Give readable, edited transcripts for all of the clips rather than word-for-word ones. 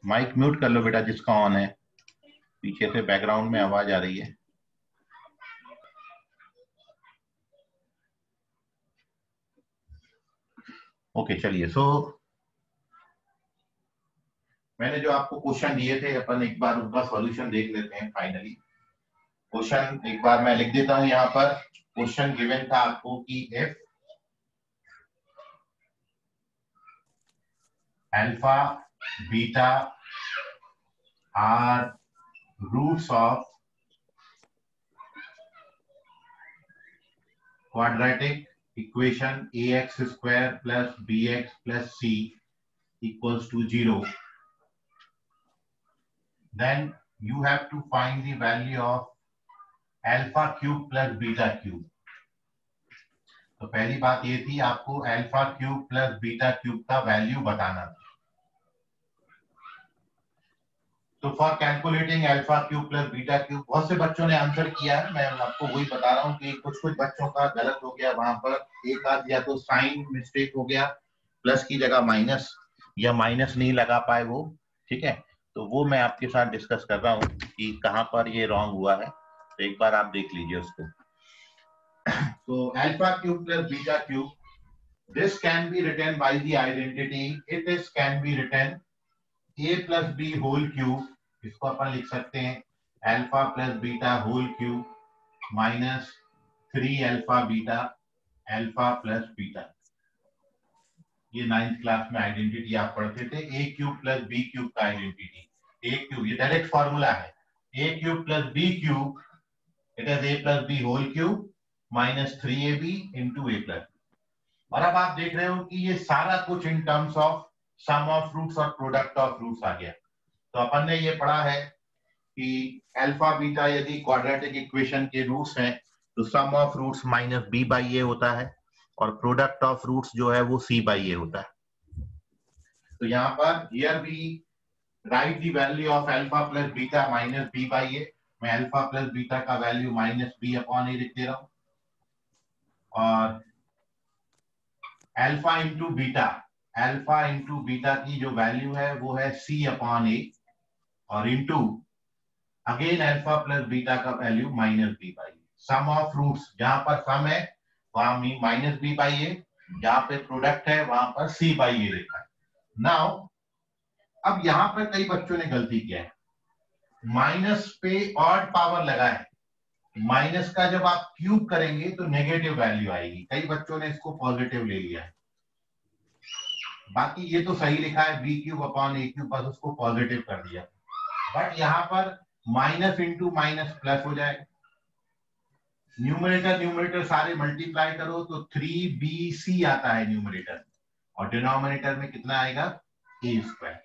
Mic mute कर लो बेटा जिसका ऑन है, पीछे से बैकग्राउंड में आवाज आ रही है। ओके चलिए, सो मैंने जो आपको क्वेश्चन दिए थे अपन एक बार उनका सॉल्यूशन देख लेते हैं। फाइनली क्वेश्चन एक बार मैं लिख देता हूं यहां पर। क्वेश्चन गिवन था आपको कि if alpha beta are roots of quadratic equation ax square plus bx plus c equals to 0, then you have to find the value of alpha cube plus beta cube. तो पहली बात ये थी आपको alpha cube plus beta cube का value बताना था। तो for calculating alpha cube plus beta cube बहुत से बच्चों ने आंसर किया है। मैं आपको वही बता रहा हूँ कि कुछ कुछ बच्चों का गलत हो गया, वहां पर एक आध या तो साइन मिस्टेक हो गया, प्लस की जगह माइनस, या माइनस नहीं लगा पाए वो। ठीक है, तो वो मैं आपके साथ डिस्कस कर रहा हूँ कि कहाँ पर ये रॉन्ग हुआ है, तो एक बार आप देख लीजिए उसको। तो alpha cube plus beta cube, this can be written by the identity, it is can be written a plus b whole cube, इसको अपन लिख सकते हैं alpha plus beta whole cube minus 3 alpha beta alpha plus beta. ये 9th class में identity आप पढ़ते थे, A cube plus B cube का आइडेंटिटी। ए क्यूब ये डायरेक्ट फॉर्मूला है, A cube plus B cube it is A plus B whole cube minus 3ab into A plus. और अब आप देख रहे हो कि ये सारा कुछ in terms of sum of roots और प्रोडक्ट ऑफ रूट्स आ गया। तो अपन ने ये पढ़ा है कि अल्फा बीटा यदि क्वाड्रेटिक इक्वेशन के रूट्स हैं तो sum of roots minus B by A होता है, और प्रोडक्ट ऑफ रूट्स जो है वो सी बाई ए होता है। तो यहाँ पर here we write the value of alpha plus beta minus B by A. मैं अल्फा प्लस बीटा का value minus B upon A लिख दे रहा हूँ, और अल्फा इंटू बीटा की जो वैल्यू है वो है सी अपॉन ए, और into again alpha plus beta का value minus B by A. Sum of roots, जहां पर सम है वहां माइनस बी बाई ए, जहां पे प्रोडक्ट है वहां पर सी बाई ए लिखा है। नाउ अब यहां पर कई बच्चों ने गलती किया है, माइनस पे ऑड पावर लगा है। माइनस का जब आप क्यूब करेंगे तो नेगेटिव वैल्यू आएगी, कई बच्चों ने इसको पॉजिटिव ले लिया है। बाकी ये तो सही लिखा है B cube upon A cube, बस उसको पॉजिटिव कर दिया। बट यहाँ पर माइनस इंटू माइनस प्लस हो जाएगा, न्यूमरेटर सारे मल्टीप्लाई करो तो 3bc आता है न्यूमरेटर, और डिनोमिनेटर में कितना आएगा ए स्क्वायर।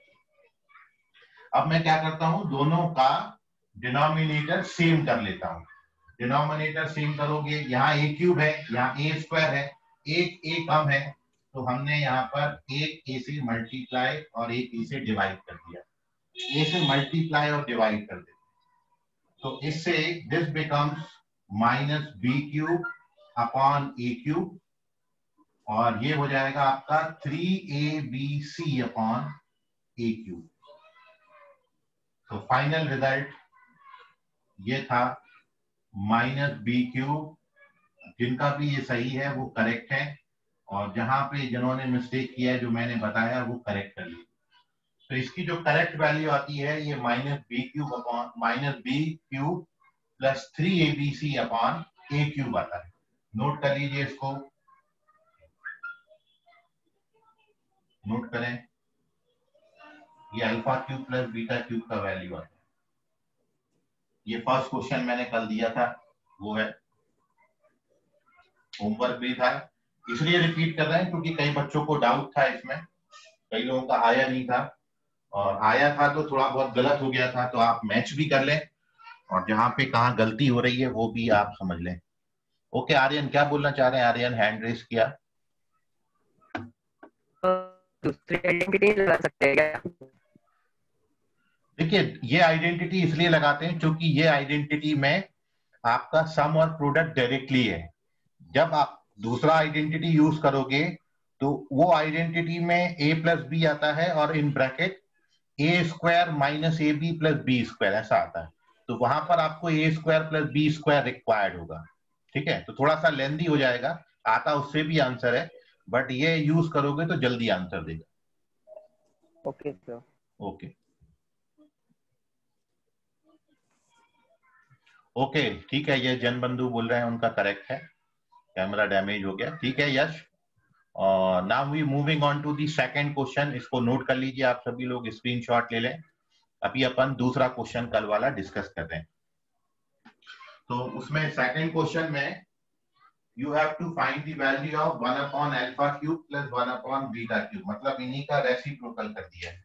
अब मैं क्या करता हूं, दोनों का डिनोमिनेटर सेम कर लेता हूं। डिनोमिनेटर सेम करोगे, यहाँ ए क्यूब है यहाँ ए स्क्वायर है, एक ए कम है, तो हमने यहाँ पर एक ए से मल्टीप्लाई और एक ए से डिवाइड कर दिया। ए से मल्टीप्लाई और डिवाइड कर देते, तो इससे this becomes minus B cube upon A cube, और ये हो जाएगा आपका 3abc अपॉन ए क्यूब। तो फाइनल रिजल्ट ये था माइनस बी क्यूब। जिनका भी ये सही है वो करेक्ट है, और जहां पे जिन्होंने मिस्टेक किया है जो मैंने बताया वो करेक्ट कर लिया। तो इसकी जो करेक्ट वैल्यू आती है ये minus B cube plus 3abc upon A cube आता है। नोट कर लीजिए इसको, नोट करें, ये alpha cube plus beta cube का वैल्यू आता है। ये फर्स्ट क्वेश्चन मैंने कल दिया था, वो है, होमवर्क भी था, इसलिए रिपीट कर रहे हैं क्योंकि कई बच्चों को डाउट था इसमें, कई लोगों का आया नहीं था, और आया था तो थोड़ा बहुत गलत हो गया था, तो आप मैच भी कर लें और जहां पे कहाँ गलती हो रही है वो भी आप समझ लें। ओके आर्यन, क्या बोलना चाह रहे हैं? आर्यन हैंड रेस किया। दूसरी आइडेंटिटी लगा सकते हैं क्या? देखिए ये आइडेंटिटी इसलिए लगाते हैं क्योंकि ये आइडेंटिटी में आपका सम और प्रोडक्ट डायरेक्टली है। जब आप दूसरा आइडेंटिटी यूज करोगे तो वो आइडेंटिटी में a प्लस बी आता है और in bracket A square minus A B plus B square ऐसा आता है, तो वहां पर आपको A square plus B square required होगा। ठीक है, तो थोड़ा सा लेंदी हो जाएगा, आता उससे भी आंसर है, बट ये यूज करोगे तो जल्दी आंसर देगा। Okay sir. ओके ओके ठीक है, ये जन बंधु बोल रहे हैं उनका करेक्ट है, कैमरा डैमेज हो गया। ठीक है यश, और now we moving on to the second question. इसको नोट कर लीजिए आप सभी लोग, स्क्रीनशॉट ले लें। अभी अपन दूसरा क्वेश्चन कल वाला डिस्कस कर रहे हैं। तो उसमें सेकंड क्वेश्चन में you have to find the value of 1 upon alpha cube plus 1 upon beta cube, मतलब इन्हीं का रेसिप्रोकल कर दिया है।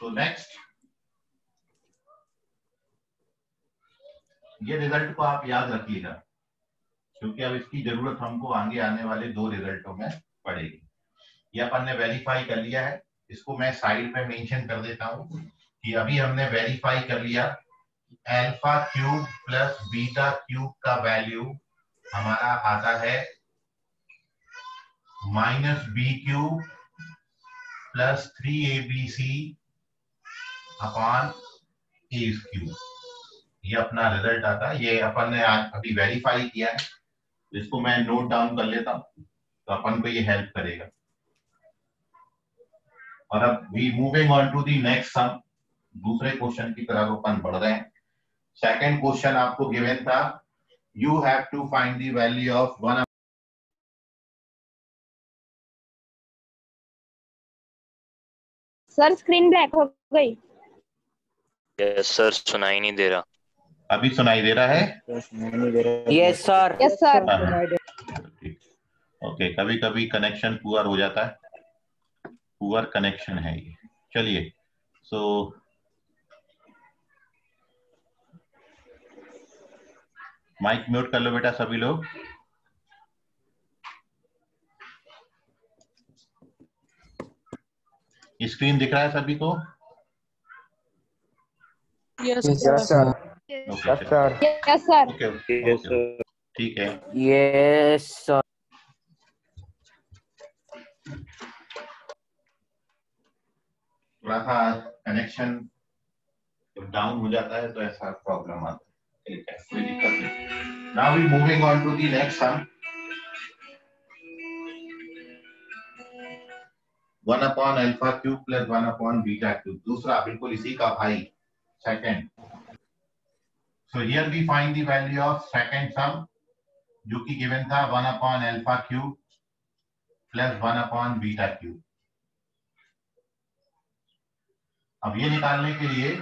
तो नेक्स्ट, ये रिजल्ट को आप याद रखिएगा, क्योंकि अब इसकी जरूरत हमको आगे आने वाले 2 रिजल्टों में पड़ेगी। ये अपन ने वेरीफाई कर लिया है, इसको मैं साइड में मेंशन कर देता हूं कि अभी हमने वेरीफाई कर लिया alpha cube plus beta cube का वैल्यू हमारा आता है minus B cube plus 3abc upon A cube. ये अपना रिजल्ट आता है, ये अपन ने आज अभी वेरीफाई किया है, इसको मैं नोट डाउन कर लेता हूं, तो अपन को ये हेल्प करेगा। और अब we moving on to the next sum, दूसरे क्वेश्चन की तरफ अपन बढ़ रहे हैं। सेकंड क्वेश्चन आपको गिवन था, you have to find the value of 1। Sir screen black हो गई। यस सर, सुनाई नहीं दे रहा। अभी सुनाई दे रहा है? Yes sir. Yes sir. Okay, कभी कभी कनेक्शन पुअर हो जाता है, पुअर कनेक्शन है ये। चलिए, सो माइक म्यूट कर लो बेटा सभी लोग। स्क्रीन दिख रहा है सभी को? Yes sir. Okay sir. Yes sir. Okay ठीक है। Yes sir. थोड़ा सा कनेक्शन जब डाउन हो जाता है तो ऐसा प्रॉब्लम आता है। ठीक है, कोई दिक्कत नहीं। Now we moving on to the next sum. 1 upon alpha cube plus 1 upon beta cube, दूसरा बिल्कुल इसी का भाई, second. So here we find the value of second sum, जो कि गिवन था 1 upon alpha cube plus 1 upon beta cube. अब ये निकालने के लिए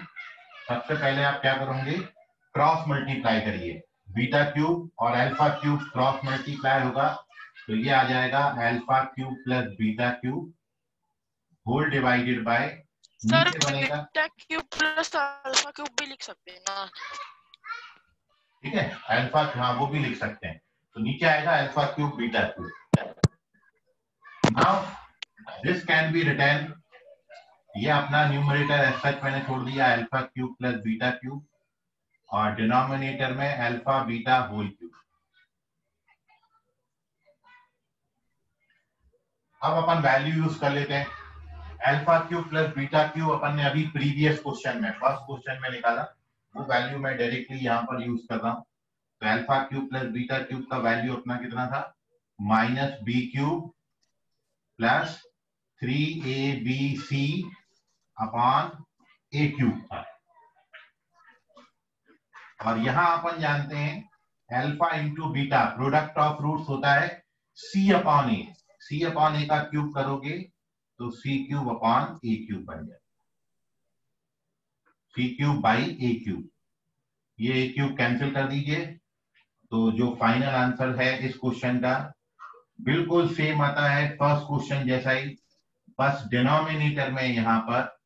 सबसे पहले आप क्या करोगे, क्रॉस मल्टीप्लाई करिए। बीटा क्यूब और अल्फा क्यूब क्रॉस मल्टीप्लाई होगा, तो ये आ जाएगा alpha cube plus beta cube whole divided by, नीचे बनेगा beta cube plus alpha cube भी लिख सकते हैं ना? ठीक है, अल्फा, हाँ वो भी लिख सकते हैं, तो नीचे आएगा alpha cube beta cube. Now this can be written, ये अपना न्यूमरेटर एज सच मैंने छोड़ दिया alpha cube plus beta cube, और डिनोमिनेटर में अल्फा बीटा होल क्यूब। अब अपन वैल्यू यूज कर लेते हैं। Alpha cube plus beta cube अपन ने अभी प्रीवियस क्वेश्चन में, फर्स्ट क्वेश्चन में निकाला, वो वैल्यू मैं डायरेक्टली यहाँ पर यूज कर रहा हूँ। तो alpha cube plus beta cube का वैल्यू अपना कितना था, minus B cube plus 3abc upon A cube था। और यहां अपन जानते हैं alpha into beta product of roots होता है सी अपॉन ए। सी अपॉन ए का क्यूब करोगे तो सी क्यूब अपॉन ए क्यूब बन जाए, सी क्यूब बाई ए क्यूब। ये ए क्यूब कैंसिल कर दीजिए, तो जो फाइनल आंसर है इस क्वेश्चन का बिल्कुल सेम आता है फर्स्ट क्वेश्चन जैसा ही, बस डिनोमिनेटर में यहां पर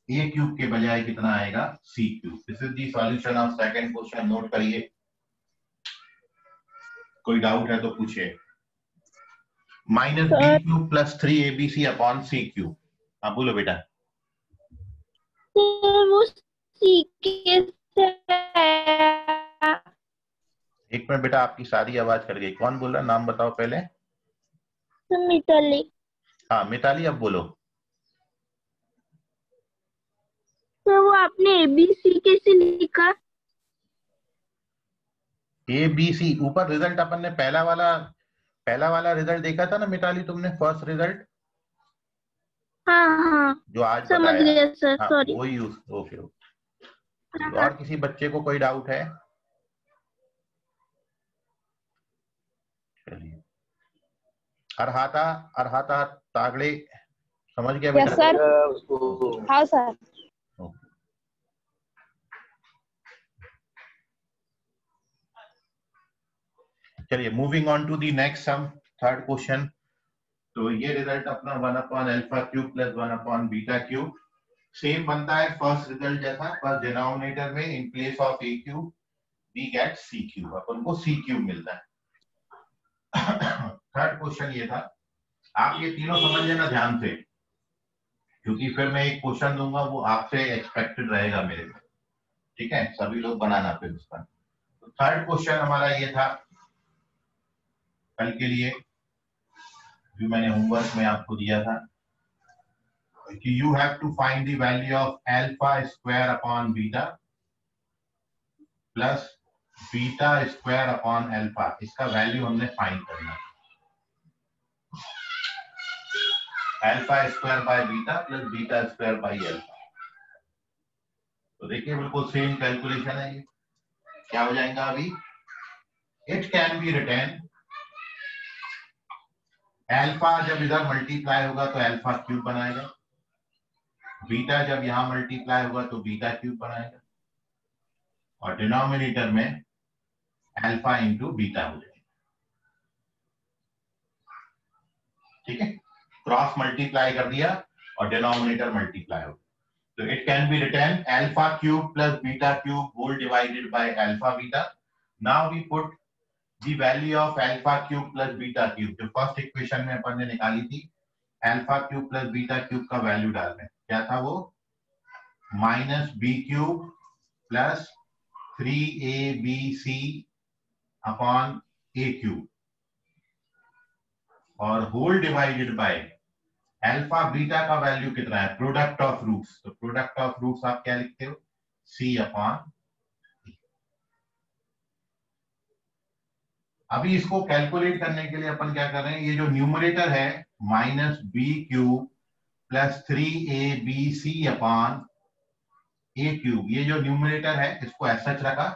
ए क्यूब के बजाय कितना आएगा, C cube. This is the solution of second question, note करिए। कोई डाउट है तो पूछिए। Minus B cube plus 3abc upon C cube. हाँ बोलो बेटा। वो एक मिनट बेटा, आपकी सारी आवाज कर गई। कौन बोल रहा, नाम बताओ पहले। मिताली। हाँ मिताली अब बोलो। तो वो आपने ABC कैसे लिखा? ABC ऊपर रिजल्ट अपन ने पहला वाला रिजल्ट देखा था ना मिताली, तुमने फर्स्ट रिजल्ट हाँ हाँ जो आज समझ बताया। गया सर, हाँ सॉरी। वही यूज। Okay okay. हाँ और किसी बच्चे को कोई डाउट है? चलिए। अरहाता अरहाता तागड़े समझ गया यस बेटा? सर। हाँ सर। ओके। चलिए moving on to the next sum, third question. तो ये रिजल्ट अपना 1/α³ प्लस 1/β³ सेम बनता है फर्स्ट रिजल्ट जैसा, पर डिनोमिनेटर में in place of AQ we get CQ, अपन को CQ मिलता है। थर्ड क्वेश्चन ये था, आप ये तीनों समझ लेना ध्यान से, क्योंकि फिर मैं एक क्वेश्चन दूंगा वो आपसे एक्सपेक्टेड रहेगा मेरे को, ठीक है? सभी लोग बनाना फिर उसका। तो थर्ड क्वेश्चन हमारा ये था कल के लिए, जो मैंने होमवर्क में आपको दिया था कि you have to find the value of α² upon beta plus β² upon alpha, इसका वैल्यू हमने फाइंड करना है। α² by beta plus β² by alpha. तो देखिए बिल्कुल सेम कैलकुलेशन है ये। क्या हो जाएगा अभी? It can be written, alpha जब इधर मल्टीप्लाई होगा तो α³ बनाएगा, बीटा जब यहां मल्टीप्लाई होगा तो β³ बनाएगा, और डिनोमिनेटर में अल्फा इंटू बीटा हो जाएगा। ठीक है, क्रॉस मल्टीप्लाई कर दिया और डिनोमिनेटर मल्टीप्लाई हो गया। तो it can be written α³ plus β³ whole divided by alpha beta. Now we put the value of α³ plus β³, जो फर्स्ट इक्वेशन में अपन ने निकाली थी, α³ प्लस β³ का वैल्यू डाल रहे हैं। क्या था वो? -b³ plus 3abc upon a³ और whole divided by alpha beta का वैल्यू कितना है? Product of roots. तो प्रोडक्ट ऑफ रूट्स आप क्या लिखते हो? c upon. अभी इसको कैलकुलेट करने के लिए अपन क्या कर रहे हैं, ये जो न्यूमरेटर है -b³ plus 3abc upon a³, ये जो न्यूमरेटर है इसको ऐसा रखा,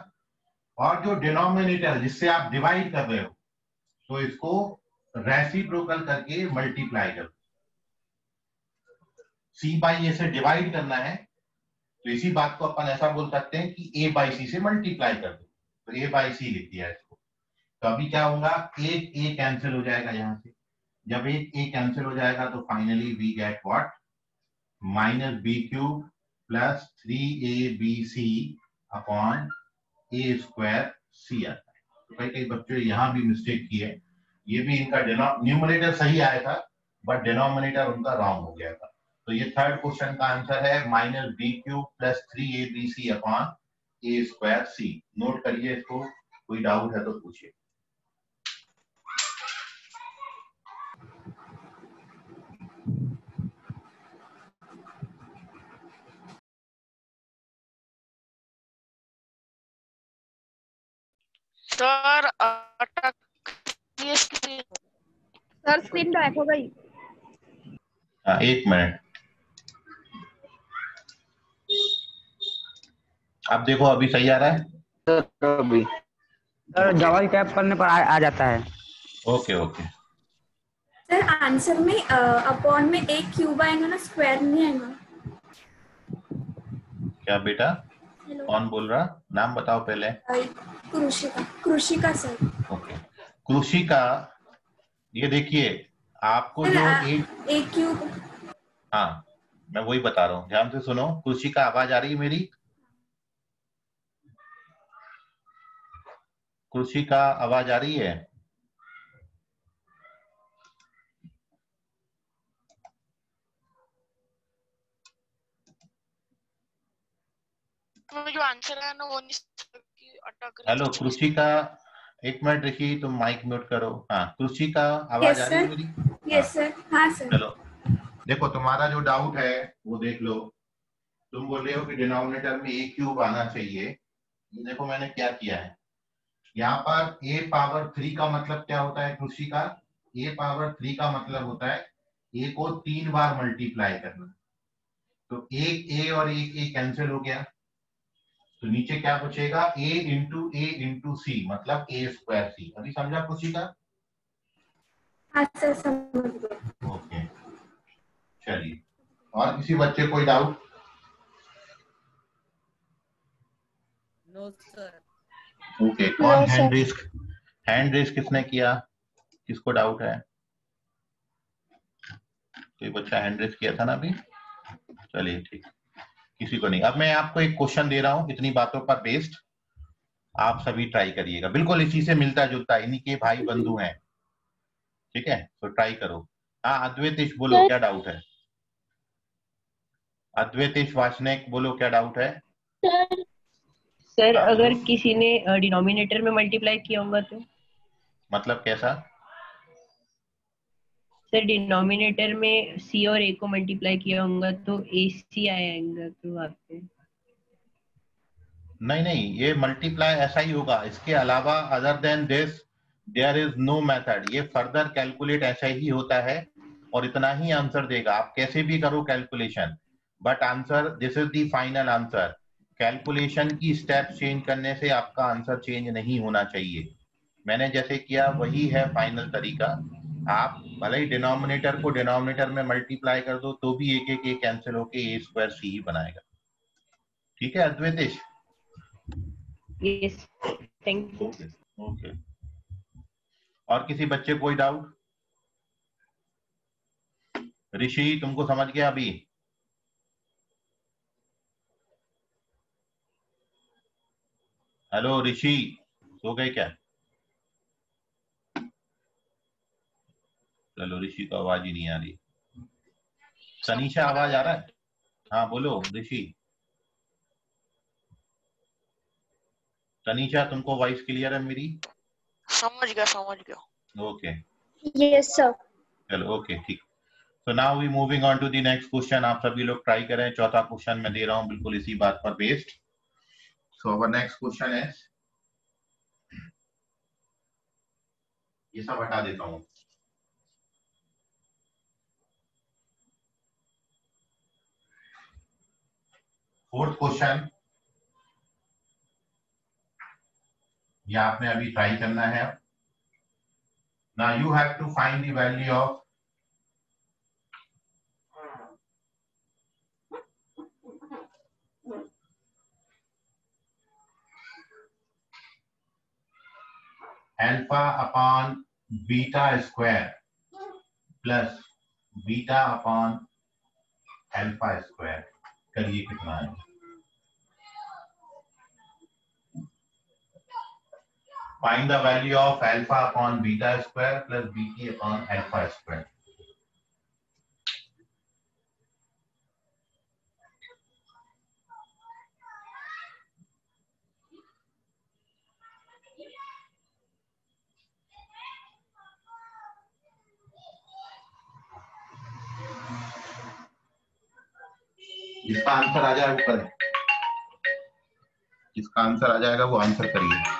और जो डिनोमिनेटर जिससे आप डिवाइड कर रहे हो तो इसको रेसिप्रोकल करके मल्टीप्लाई करो। c बाई ए से डिवाइड करना है तो इसी बात को अपन ऐसा बोल सकते हैं कि a बाई सी से मल्टीप्लाई कर दो, तो a बाई सी लिख दिया इसको। तो अभी क्या होगा, एक a कैंसिल हो जाएगा यहां से, जब एक a कैंसिल हो जाएगा तो finally we get what? -b³ plus 3abc upon a² c आता है। तो कई बच्चों यहाँ भी मिस्टेक की है, ये भी इनका न्यूमरेटर सही आया था बट डिनोमिनेटर उनका रॉन्ग हो गया था। तो ये थर्ड क्वेश्चन का आंसर है -b³ plus 3abc upon a² c। Note करिए इसको, कोई डाउट है तो पूछिए। सर अटक ये स्क्रीन। सर स्क्रीन ब्लैक हो गई। हाँ एक मिनट, अब देखो अभी सही आ रहा है? सर डबल टैप करने पर आ जाता है। Okay okay. सर आंसर में अपॉन में एक क्यूब आएगा ना, स्क्वायर नहीं आएगा। क्या बेटा? हेलो, कौन बोल रहा? नाम बताओ पहले। कृषिका सर। ओके कृषिका, ये देखिए आपको जो एक क्यूब। हाँ मैं वही बता रहा हूँ, ध्यान से सुनो। कृषिका आवाज आ रही है मेरी? कृषिका आवाज आ रही है? जो आंसर है ना वो नहीं अटक रही। हेलो कृषिका, एक मिनट ऋषि तुम माइक म्यूट करो। हाँ कृषिका आवाज आ रही है मेरी? Yes sir. हाँ सर। चलो देखो तुम्हारा जो डाउट है वो देख लो। तुम बोल रहे हो कि डिनोमिनेटर में ए क्यूब आना चाहिए। ये देखो मैंने क्या किया है, यहाँ पर ए पावर 3 का मतलब क्या होता है खुशी का? ए पावर 3 का मतलब होता है ए को 3 बार मल्टीप्लाई करना। तो एक ए और एक ए कैंसिल हो गया, तो नीचे क्या बचेगा? ए इंटू सी, मतलब ए स्क्वायर सी। अभी समझा खुशी का? हाँ सर समझ गए। ओके, चलिए। और किसी बच्चे कोई डाउट? No sir. ओके, कौन हैंड रेस किसने किया? किसको डाउट है? कोई बच्चा हैंड रेस किया था ना अभी? चलिए ठीक, किसी को नहीं। अब मैं आपको एक क्वेश्चन दे रहा हूं, इतनी बातों पर बेस्ड आप सभी ट्राई करिएगा, बिल्कुल इसी से मिलता जुलता, इन्हीं के भाई बंधु हैं, ठीक है? तो ट्राई करो। हाँ अद्वैतेश बोलो, क्या डाउट है? अद्वैतेश वासनिक बोलो, क्या डाउट है? सर अगर किसी ने डिनोमिनेटर में मल्टीप्लाई किया होगा तो? मतलब कैसा? सर डिनोमिनेटर में सी और ए को मल्टीप्लाई किया होगा तो ए सी आएगा तो वहाँ पे? नहीं नहीं, ये मल्टीप्लाई ऐसा ही होगा, इसके अलावा other than this there is no method. ये फर्दर कैलकुलेट ऐसा ही होता है और इतना ही आंसर देगा, आप कैसे भी करो calculation, but answer this is the final answer. Calculation की स्टेप चेंज करने से आपका आंसर चेंज नहीं होना चाहिए। मैंने जैसे किया वही है फाइनल तरीका। आप भले ही डिनोमिनेटर को डिनोमिनेटर में मल्टीप्लाई कर दो तो भी एक एक ए कैंसिल होके ए स्क्वायर सी ही बनाएगा। ठीक है Advaitesh? Yes, thank you. Okay, और किसी बच्चे कोई डाउट? ऋषि तुमको समझ गया अभी? हेलो ऋषि, सो गए क्या? चलो, ऋषि को आवाज ही नहीं आ रही। तनीषा आवाज आ रहा है? हाँ बोलो ऋषि। तनीषा तुमको वॉइस क्लियर है मेरी? समझ गया। Okay, yes sir. चलो ओके ठीक। So now we moving on to the next question। आप सभी लोग ट्राई करें, चौथा क्वेश्चन मैं दे रहा हूं बिल्कुल इसी बात पर based. So our next question is, ये सब हटा देता हूं। फोर्थ क्वेश्चन, ये आपने अभी ट्राई करना है। Now you have to find the value of alpha upon beta square plus beta upon alpha square। करिए कितना है? Find the value of alpha upon beta square plus bt upon alpha square। जिसका answer आ जाए वो करें, जिसका answer आ जाएगा वो आंसर करिए।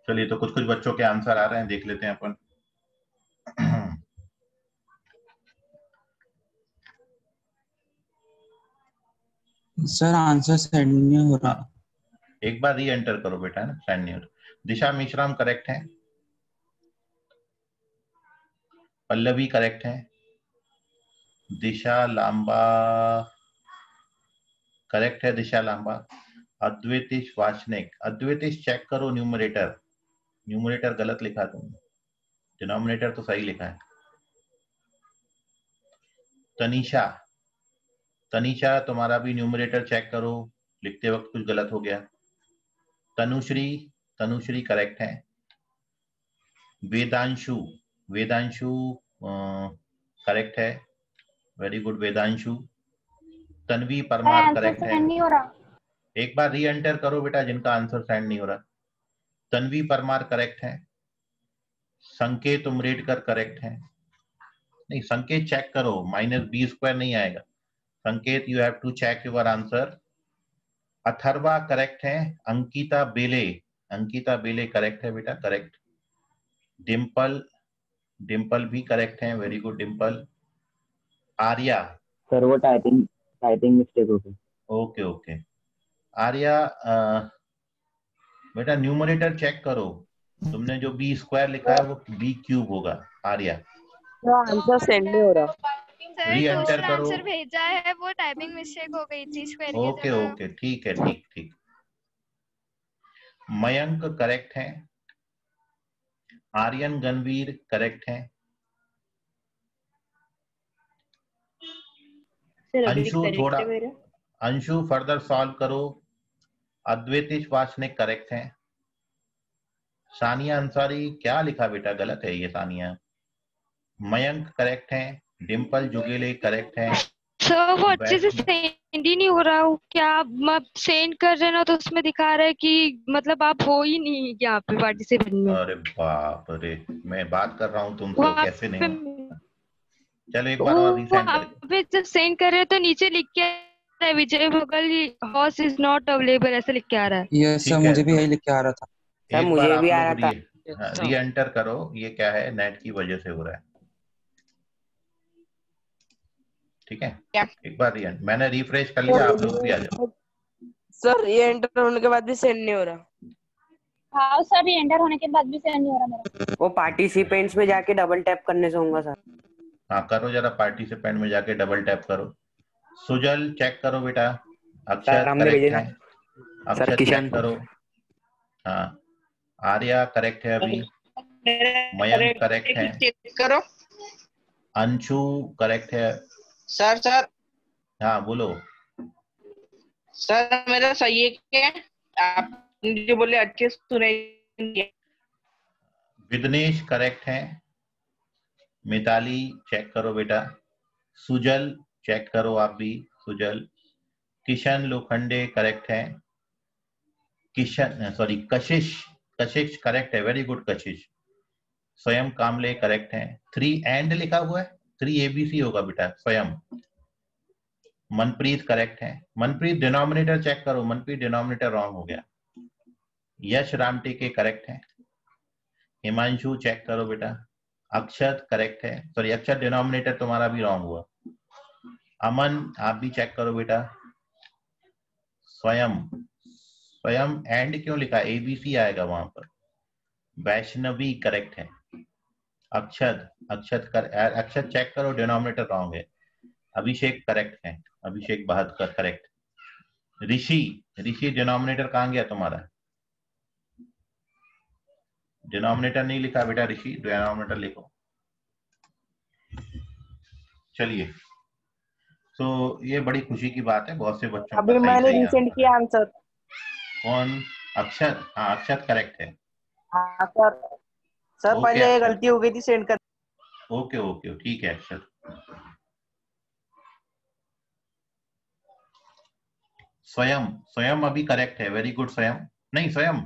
चलिए, तो कुछ कुछ बच्चों के आंसर आ रहे हैं, देख लेते हैं अपन। सर आंसर सेंड नहीं हो रहा। एक बार री एंटर करो बेटा, है ना, सेंड नहीं हो रहा। दिशा मिश्राम करेक्ट है, पल्लवी करेक्ट है, दिशा लांबा करेक्ट है, दिशा लांबा। अद्वैतिश वाचनिक, अद्वैतिश चेक करो न्यूमरेटर, न्यूमरेटर गलत लिखा तुमने, डिनोमिनेटर तो सही लिखा है। तनीषा, तनीषा तुम्हारा भी न्यूमरेटर चेक करो, लिखते वक्त कुछ गलत हो गया। तनुश्री, तनुश्री करेक्ट है। वेदांशु, वेदांशु करेक्ट है, very good Vedanshu. Tanvi Parmar correct है। नहीं हो रहा। एक बार री एंटर करो बेटा जिनका आंसर सेंड नहीं हो रहा। तन्वी परमार करेक्ट है। संकेत उमरेडकर करेक्ट है। नहीं, संकेत चेक करो, -b² नहीं आएगा। Sanket you have to check your answer. Atharva correct है। अंकिता बेले, अंकिता बेले करेक्ट है बेटा, करेक्ट। डिम्पल, डिम्पल भी करेक्ट है, very good Dimple. Arya, sir वो टाइपिंग मिस्टेक हो गई। Okay okay. आर्या बेटा न्यूमरेटर चेक करो, तुमने जो b² लिखा है वो b³ होगा। आर्या आंसर सेंड नहीं हो रहा। सर री एंटर क्वेश्चन करो। आंसर भेजा है, वो टाइपिंग मिस्टेक हो गई थी स्क्वायर की ओके जगह। ओके, ठीक है, ठीक ठीक। मयंक करेक्ट है। आर्यन गणवीर करेक्ट है। अंशु थोड़ा, अंशु फर्दर सॉल्व करो। अद्वैतिश वाचनिक करेक्ट है। सानिया अंसारी, क्या लिखा बेटा, गलत है ये सानिया। मयंक करेक्ट है। डिम्पल जुगेले करेक्ट है। सर वो अच्छे से सेंड ही नहीं हो रहा हूँ, क्या आप सेंड कर रहे ना तो उसमें दिखा रहा है कि मतलब आप हो ही नहीं यहाँ पे पार्टिसिपेंट में। अरे बाप रे, मैं बात कर रहा हूँ तुमसे, कैसे नहीं हो? चलो एक बार और रीसेंड करके। जब सेंड कर रहे हैं तो नीचे लिख के आ रहा है विजय भोगल हॉर्स इज नॉट अवेलेबल, ऐसे लिख के आ रहा है। यस सर, मुझे भी यही लिख के आ रहा था। सर मुझे भी आ रहा था। री एंटर करो, ये क्या है, नेट की वजह से हो रहा है, ठीक है। एक बार मैंने रिफ्रेश कर लिया, आप लोग भी आ जाओ। सर ये एंटर होने के बाद भी सेंड नहीं हो रहा। हाँ सर, ये एंटर होने के बाद भी सेंड नहीं हो रहा मेरा। वो पार्टिसिपेंट्स में जाके डबल टैप करने से होगा सर। हाँ करो जरा, पार्टिसिपेंट में जाके डबल टैप करो। सुजल चेक करो बेटा। अक्षर करेक्ट है। अक्षर चेक करो। हाँ आर्या करेक्ट है अभी। मयंक करेक्ट है। चेक करो। अंशु करेक्ट है। सर हाँ बोलो सर, मेरा सही है क्या? आप जो बोले अच्छे सुने। विदनेश करेक्ट है। मिताली चेक करो बेटा। सुजल चेक करो आप भी, सुजल। किशन लोखंडे करेक्ट है। कशिश, कशिश करेक्ट है, वेरी गुड कशिश। स्वयं कामले करेक्ट है। 3 एंड लिखा हुआ है, 3 ABC होगा बेटा, स्वयं। मनप्रीत करेक्ट है। मनप्रीत डिनोमिनेटर चेक करो, मनप्रीत डिनोमिनेटर रॉन्ग हो गया। यश रामटेके करेक्ट है। हिमांशु चेक करो बेटा। अक्षत करेक्ट है, सॉरी अक्षत डिनोमिनेटर तुम्हारा भी रॉन्ग हुआ। अमन आप भी चेक करो बेटा। स्वयं, स्वयं एंड क्यों लिखा, ABC आएगा वहां पर। वैष्णवी करेक्ट है। अक्षत, अक्षत चेक करो, डिनोमिनेटर रॉन्ग है। अभिषेक करेक्ट है, अभिषेक बहादुर करेक्ट। ऋषि, ऋषि डिनोमिनेटर कहां गया तुम्हारा, डिनोमिनेटर नहीं लिखा बेटा ऋषि, डिनोमिनेटर लिखो। चलिए, तो ये बड़ी खुशी की बात है, बहुत से बच्चों अभी मैंने रिसेंड किया आंसर। कौन, अक्षत? हाँ अक्षत करेक्ट है। हाँ सर, सर पहले गलती हो गई थी सेंड कर। ओके ओके ठीक है अक्षत। स्वयं, स्वयं अभी करेक्ट है, वेरी गुड स्वयं। नहीं स्वयं,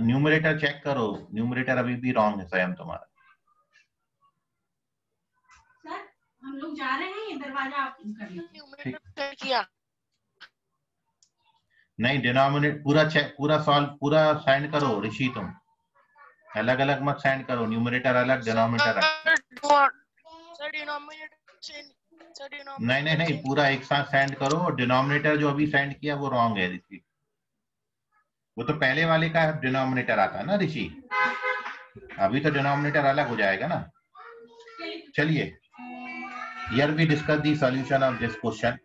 न्यूमरेटर चेक करो, न्यूमरेटर अभी भी रॉन्ग है स्वयं तुम्हारा। सर हम लोग जा रहे हैं, ये दरवाजा आप कर लीजिए। किया नहीं, डिनोमिनेटर पूरा चेक, पूरा सॉल्व, पूरा सेंड करो ऋषि, तुम अलग अलग मत सेंड करो, न्यूमरेटर अलग डिनोमिनेटर अलग। सर डिनोमिनेटर नहीं नहीं नहीं, पूरा एक साथ सेंड करो। डिनोमिनेटर जो अभी सेंड किया वो रॉन्ग है ऋषि। वो तो पहले वाले का डिनोमिनेटर आता है ना ऋषि, अभी तो डिनोमिनेटर अलग हो जाएगा ना। चलिए, here we discuss the solution of this question.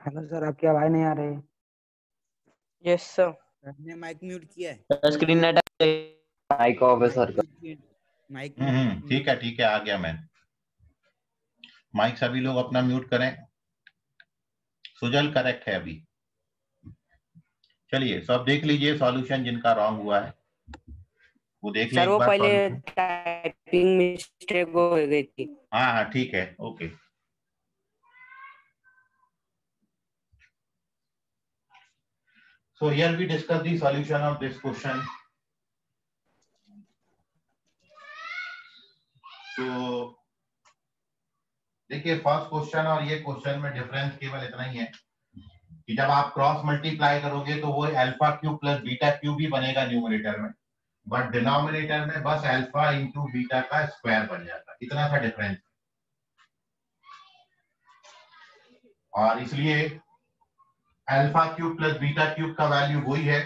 Hello sir, आपकी आवाज नहीं आ रही। Yes sir. मैंने माइक म्यूट किया है। स्क्रीन नेट माइक ऑफ है सर का। माइक ठीक है आ गया मैं। माइक सभी लोग अपना म्यूट करें। सुजल करेक्ट है अभी। चलिए सब देख लीजिए सॉल्यूशन जिनका रॉन्ग हुआ है वो देख लें सर। एक वो बार पहले solution। टाइपिंग मिस्टेक हो गई थी। हाँ ठीक है, okay. So here we discuss the solution of this question. तो देखिए फर्स्ट क्वेश्चन और ये क्वेश्चन में डिफरेंस केवल इतना ही है कि जब आप क्रॉस मल्टीप्लाई करोगे तो वो alpha cube plus beta cube भी बनेगा न्यूमरेटर में, बट डिनोमिनेटर में बस अल्फा इंटू बीटा का स्क्वायर बन जाता है। इतना सा डिफरेंस। और इसलिए alpha cube plus beta cube का वैल्यू वही है,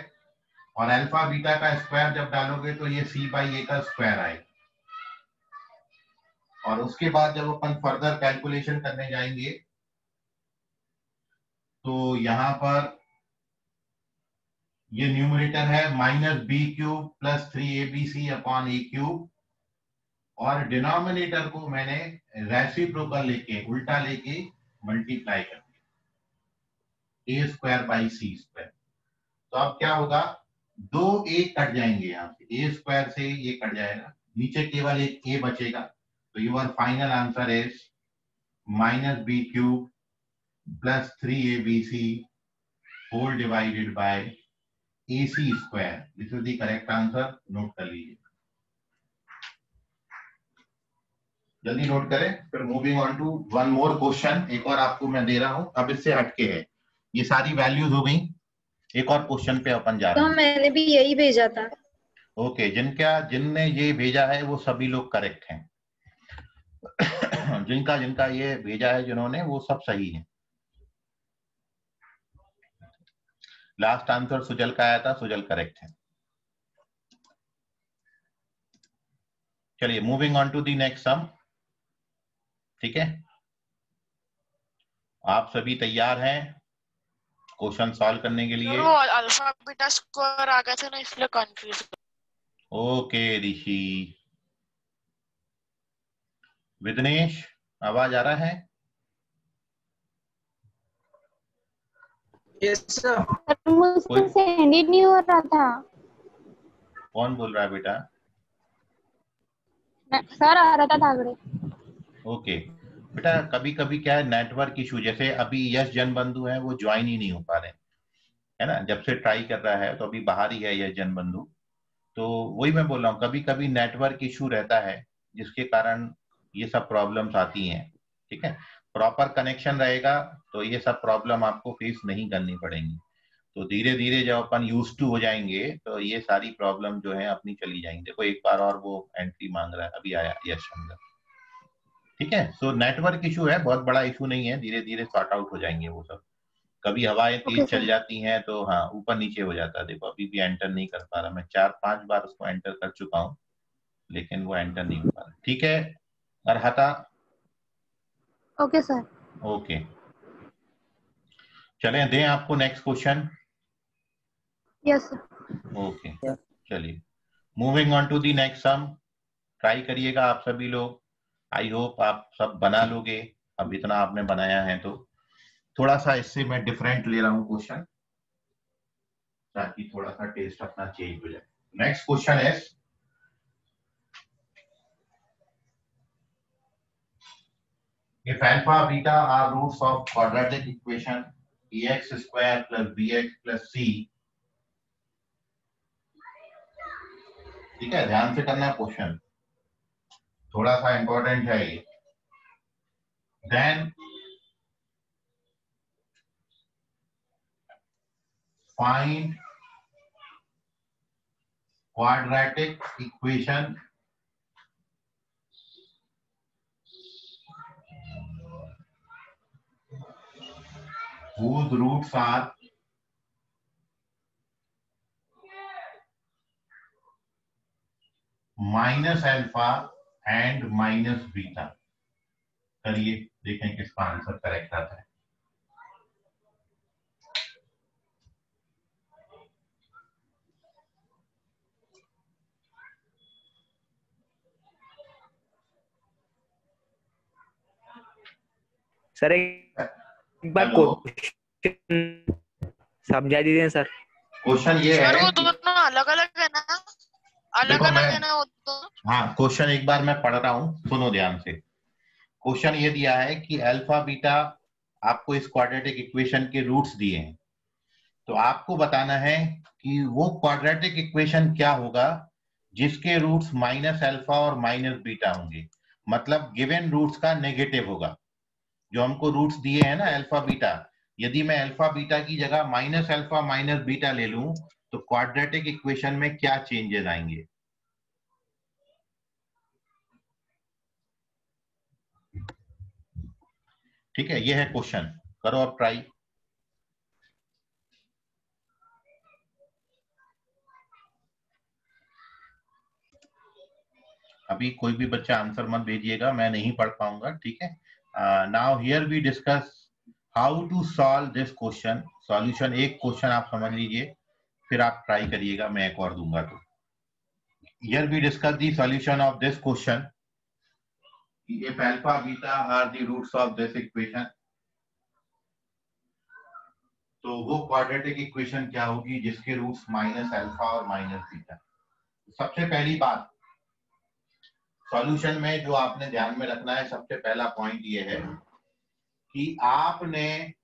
और अल्फा बीटा का स्क्वायर जब डालोगे तो ये c बाई ए का स्क्वायर आएगा। और उसके बाद जब अपन फर्दर कैलकुलेशन करने जाएंगे तो यहां पर ये न्यूमरेटर है minus B cube plus 3abc upon A cube, और डिनोमिनेटर को मैंने रेसिप्रोकल लेके उल्टा लेके मल्टीप्लाई कर दिया, A square by C square. तो अब क्या होगा, दो ए कट जाएंगे यहाँ से, ए स्क्वायर से ये कट जाएगा, नीचे केवल एक ए बचेगा। तो your final answer is minus B cube plus 3abc whole divided by AC square. This is the correct answer. Note कर लीजिए, जल्दी नोट करें। फिर moving on to one more question, एक और आपको मैं दे रहा हूं, अब इससे हटके है। ये सारी वैल्यूज हो गई, एक और क्वेश्चन पे अपन जा रहे हैं। तो मैंने भी यही भेजा था। ओके, जिनने ये भेजा है वो सभी लोग करेक्ट हैं। जिनका ये भेजा है जिन्होंने, वो सब सही है। लास्ट आंसर सुजल का आया था, सुजल करेक्ट है। चलिए moving on to the next sum. ठीक है, आप सभी तैयार हैं क्वेश्चन सॉल्व करने के लिए? अल्फा बीटा स्क्वायर आ गया था ना, इसलिए कंफ्यूज। ओके ऋषि। विदनेश आवाज आ रहा है? Yes sir. मुझसे सेंड ही नहीं हो रहा था। कौन बोल रहा है बेटा? सर आ रहा था धागड़े। ओके बेटा, कभी कभी क्या है, नेटवर्क इशू। जैसे अभी यश जन बंधु है, वो ज्वाइन ही नहीं हो पा रहे, है ना। जब से ट्राई कर रहा है तो अभी बाहर ही है यश जन बंधु। तो वही मैं बोल रहा हूँ, कभी कभी नेटवर्क इशू रहता है जिसके कारण ये सब प्रॉब्लम्स आती हैं। ठीक है, प्रॉपर कनेक्शन रहेगा तो ये सब प्रॉब्लम आपको फेस नहीं करनी पड़ेंगी। तो धीरे धीरे जब अपन यूज टू हो जाएंगे तो ये सारी प्रॉब्लम जो है अपनी चली जाएंगी। देखो एक बार और वो एंट्री मांग रहा है, अभी आया यश अंदर। ठीक है, सो नेटवर्क इशू है, बहुत बड़ा इशू नहीं है, धीरे धीरे सॉर्ट आउट हो जाएंगे वो सब। कभी हवाएं तेज चल जाती हैं तो हाँ ऊपर नीचे हो जाता है। देखो अभी भी एंटर नहीं कर पा रहा, मैं 4-5 बार उसको एंटर कर चुका हूँ लेकिन वो एंटर नहीं हो पा रहा। ठीक है अरहता? Okay sir. ओके, चलें दें आपको next question? Yes sir. Okay चलिए moving on to the next sum. Try करिएगा आप सभी लोग, आई होप आप सब बना लोगे। अब इतना आपने बनाया है तो थोड़ा सा इससे मैं डिफरेंट ले रहा हूं क्वेश्चन, ताकि थोड़ा सा टेस्ट अपना चेंज हो जाए। Next question is, if alpha, beta are roots of quadratic equation ax square plus bx plus c, ठीक है, ध्यान से करना है क्वेश्चन, थोड़ा सा इंपॉर्टेंट है ये. Then find quadratic equation whose roots are minus alpha and minus beta. करिए, देखें किसका आंसर करेक्ट आता है. सर एक बार क्वेश्चन समझा दीजिए सर. क्वेश्चन ये है, वो दोनों अलग अलग है ना, अलग अलग है ना वो दोनों. हाँ, क्वेश्चन एक बार मैं पढ़ रहा हूँ, सुनो ध्यान से. क्वेश्चन ये दिया है कि अल्फा बीटा आपको इस क्वाड्रेटिक इक्वेशन के रूट्स दिए हैं, तो आपको बताना है कि वो क्वाड्रेटिक इक्वेशन क्या होगा जिसके रूट्स माइनस अल्फा और माइनस बीटा होंगे, मतलब गिवन रूट्स का नेगेटिव होगा. जो हमको रूट्स दिए हैं ना अल्फा बीटा, यदि मैं अल्फा बीटा की जगह माइनस अल्फा माइनस बीटा ले लूं तो क्वाड्रेटिक इक्वेशन में क्या चेंजेस आएंगे. ठीक है, ये है क्वेश्चन, करो अब ट्राई. अभी कोई भी बच्चा आंसर मत भेजिएगा, मैं नहीं पढ़ पाऊंगा. ठीक है, now here we discuss how to solve this question. Solution एक क्वेश्चन आप समझ लीजिए, फिर आप ट्राई करिएगा, मैं एक और दूंगा. तो here we discuss the solution of this question. If alpha beta are the roots of this equation, तो वो क्वाड्रेटिक इक्वेशन क्या होगी जिसके रूट्स माइनस अल्फा और माइनस बीटा. सबसे पहली बात सॉल्यूशन में जो आपने ध्यान में रखना है, सबसे पहला पॉइंट ये है कि आपने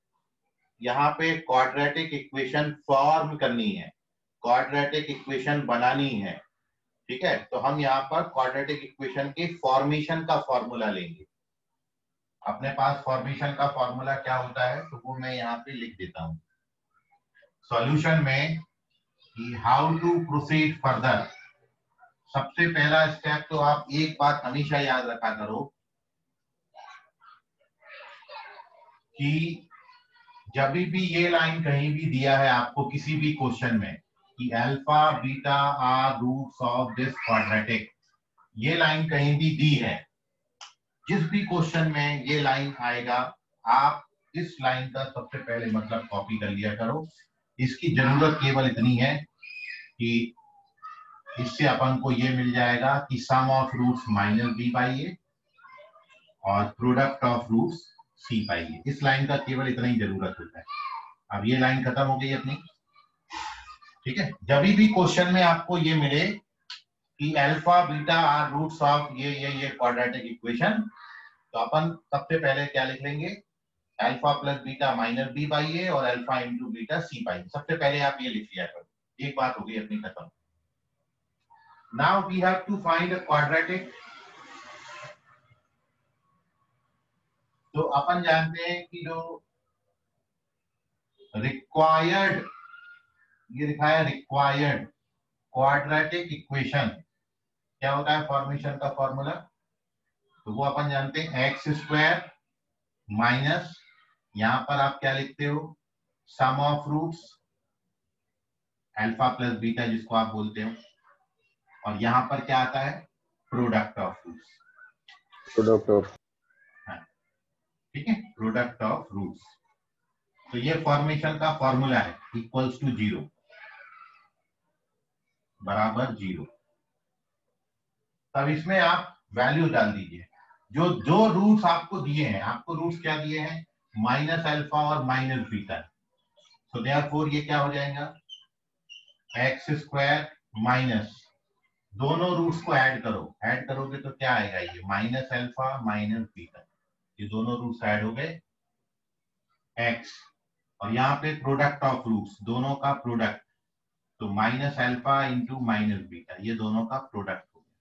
यहाँ पे क्वाड्रेटिक इक्वेशन फॉर्म करनी है, क्वाड्रेटिक इक्वेशन बनानी है. ठीक है, तो हम यहाँ पर क्वाड्रेटिक इक्वेशन के फॉर्मेशन का फॉर्मूला लेंगे. अपने पास फॉर्मेशन का फॉर्मूला क्या होता है तो वो मैं यहाँ पे लिख देता हूँ. सॉल्यूशन में हाउ टू प्रोसीड फर्दर, सबसे पहला स्टेप तो आप एक बात हमेशा याद रखा करो कि जब भी ये लाइन कहीं भी दिया है आपको किसी भी क्वेश्चन में कि alpha beta are roots of this quadratic, ये लाइन कहीं भी दी है, जिस भी क्वेश्चन में ये लाइन आएगा आप इस लाइन का सबसे पहले मतलब कॉपी कर लिया करो. इसकी जरूरत केवल इतनी है कि इससे अपन को ये मिल जाएगा कि sum of roots minus B by A और product of roots C by A. इस लाइन का केवल इतना ही जरूरत होता है. अब ये लाइन खत्म हो गई अपनी. ठीक है, जब भी क्वेश्चन में आपको ये मिले कि alpha beta are roots of ये क्वाड्रेटिक इक्वेशन, तो अपन सबसे पहले क्या लिख लेंगे, alpha plus beta minus B by A और alpha into beta C by. सबसे पहले आप ये लिख लिया करो. एक बात हो गई अपनी खत्म. Now we have to find a quadratic. तो अपन जानते हैं कि जो रिक्वायर्ड, ये लिखा है रिक्वायर्ड क्वाड्रेटिक इक्वेशन, क्या होता है फॉर्मेशन का फॉर्मूला, तो वो अपन जानते हैं एक्स स्क्वायर माइनस, यहां पर आप क्या लिखते हो, sum of roots alpha plus beta जिसको आप बोलते हो, और यहां पर क्या आता है product of roots. Product of, ठीक है, प्रोडक्ट ऑफ रूट्स. तो ये फॉर्मेशन का फॉर्मूला है, इक्वल्स टू 0 बराबर 0. तब इसमें आप वैल्यू डाल दीजिए जो रूट्स आपको दिए हैं. आपको रूट्स क्या दिए हैं, माइनस अल्फा और माइनस बीटा. तो देयरफॉर ये क्या हो जाएगा, एक्स स्क्वायर माइनस, दोनों रूट्स को ऐड करो, ऐड करोगे तो क्या आएगा, ये माइनस अल्फा माइनस बीटा, ये दोनों रूट्स ऐड हो गए x, और यहाँ पे प्रोडक्ट ऑफ रूट्स, दोनों का प्रोडक्ट, तो minus alpha into minus beta, ये दोनों का प्रोडक्ट हो गया।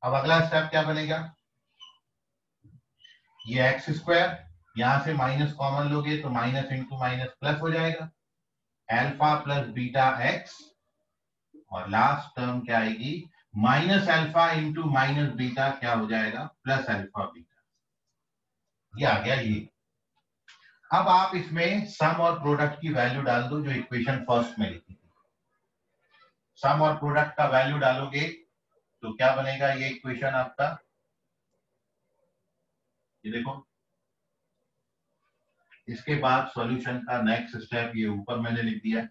अब अगला स्टेप क्या बनेगा, ये एक्स स्क्वायर, यहां से माइनस कॉमन लोगे तो माइनस इंटू माइनस प्लस हो जाएगा, अल्फा प्लस बीटा एक्स, और लास्ट टर्म क्या आएगी, minus alpha into minus beta क्या हो जाएगा, प्लस अल्फा बीटा, ये आ गया ये। अब आप इसमें सम और प्रोडक्ट की वैल्यू डाल दो जो इक्वेशन फर्स्ट में लिखी थी। सम और प्रोडक्ट का वैल्यू डालोगे तो क्या बनेगा ये इक्वेशन आपका, ये देखो। इसके बाद सॉल्यूशन का नेक्स्ट स्टेप ये ऊपर मैंने लिख दिया,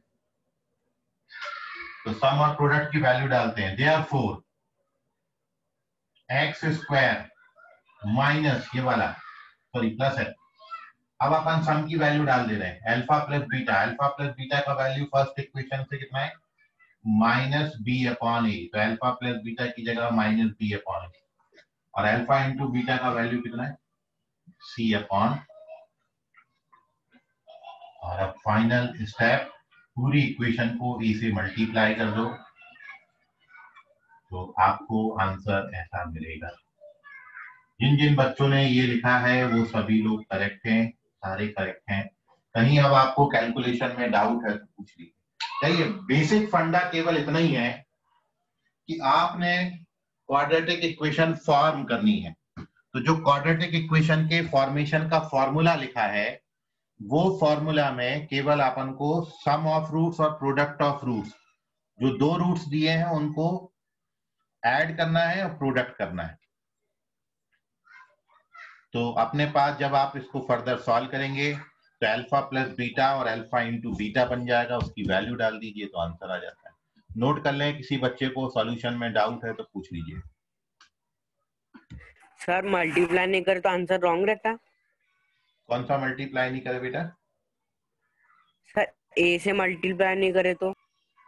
तो सम और प्रोडक्ट की वैल्यू डालते हैं, देयरफॉर एक्स स्क्वायर माइनस ये वाला, सॉरी प्लस है, अब अपन सम की वैल्यू डाल दे रहे हैं, alpha plus beta, alpha plus beta का वैल्यू फर्स्ट इक्वेशन से कितना है, माइनस बी अपॉन ए, तो अल्फा प्लस बीटा की जगह माइनस बी अपॉन ए, और अल्फा इंटू बीटा का वैल्यू कितना है, सी अपॉन, और अब फाइनल स्टेप, पूरी इक्वेशन को ए से मल्टीप्लाई कर दो तो आपको आंसर ऐसा मिलेगा। जिन जिन बच्चों ने ये लिखा है वो सभी लोग करेक्ट हैं, सारे करेक्ट हैं। कहीं अब आपको कैलकुलेशन में डाउट है तो पूछ लीजिए। चाहिए बेसिक फंडा केवल इतना ही है कि आपने क्वाड्रेटिक इक्वेशन फॉर्म करनी है, तो जो क्वाड्रेटिक इक्वेशन के फॉर्मेशन का फॉर्मूला लिखा है वो फॉर्मूला में केवल अपन को सम ऑफ रूट्स और प्रोडक्ट ऑफ रूट्स, जो दो रूट्स दिए हैं उनको ऐड करना है और प्रोडक्ट करना है। तो अपने पास जब आप इसको फर्दर सॉल्व करेंगे तो अल्फा प्लस बीटा और अल्फा इंटू बीटा बन जाएगा, उसकी वैल्यू डाल दीजिए तो आंसर आ जाता है। नोट कर लें, किसी बच्चे को सॉल्यूशन में डाउट है तो पूछ लीजिए। सर मल्टीप्लाई नहीं करे तो आंसर रॉन्ग रहता? कौन सा मल्टीप्लाई नहीं करे बेटा? सर ए से मल्टीप्लाई नहीं करे तो?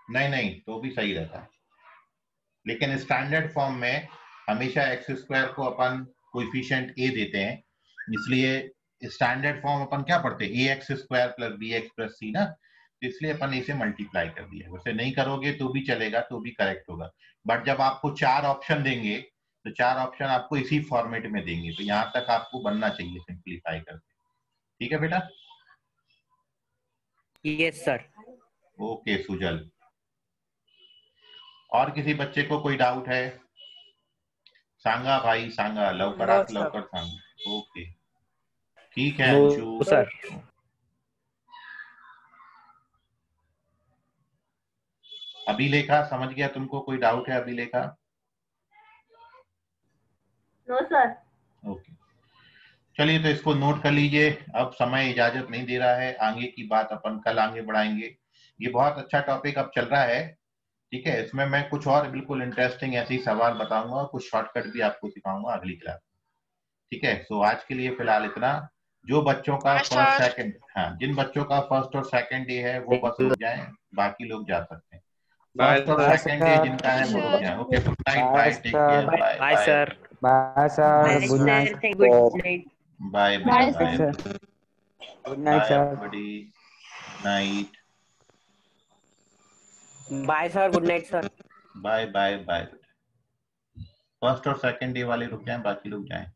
नहीं तो भी सही रहता है, लेकिन स्टैंडर्ड फॉर्म में हमेशा एक्स स्क्वायर को अपन कोएफिशिएंट ए देते हैं, इसलिए स्टैंडर्ड फॉर्म अपन क्या पढ़ते हैं, A X square plus B X plus C ना, तो इसलिए अपन ए से मल्टीप्लाई कर दिया। वैसे नहीं करोगे तो भी चलेगा, तो भी करेक्ट होगा, बट जब आपको 4 ऑप्शन देंगे तो 4 ऑप्शन आपको इसी फॉर्मेट में देंगे, तो यहाँ तक आपको बनना चाहिए सिंप्लीफाई करके। ठीक है बेटा? Yes sir. ओके सुजल, और किसी बच्चे को कोई डाउट है? सांगा भाई, सांगा लवकर सांगा। ओके ठीक है अंशु सर। अभिलेखा समझ गया? तुमको कोई डाउट है अभिलेखा? No sir. ओके चलिए, तो इसको नोट कर लीजिए। अब समय इजाजत नहीं दे रहा है, आगे की बात अपन कल आगे बढ़ाएंगे। ये बहुत अच्छा टॉपिक अब चल रहा है, ठीक है। इसमें मैं कुछ और बिल्कुल इंटरेस्टिंग ऐसे ही सवाल बताऊंगा, कुछ शॉर्टकट भी आपको सिखाऊंगा अगली क्लास, ठीक है। सो आज के लिए फिलहाल इतना। जो बच्चों का फर्स्ट सेकंड, हाँ जिन बच्चों का फर्स्ट और सेकंड डे है वो बस रुक जाए, बाकी लोग जा सकते हैं। फर्स्ट और सेकंड डे जिनका है वो रुक जाए। Okay, good night, bye, take care, bye bye sir. Bye sir, good night. Good night. Bye bye bye, sir, good night sir. Everybody, night, bye sir, good night sir. Bye bye bye. First और second day वाले रुक जाएं, बाकी लोग जाएं।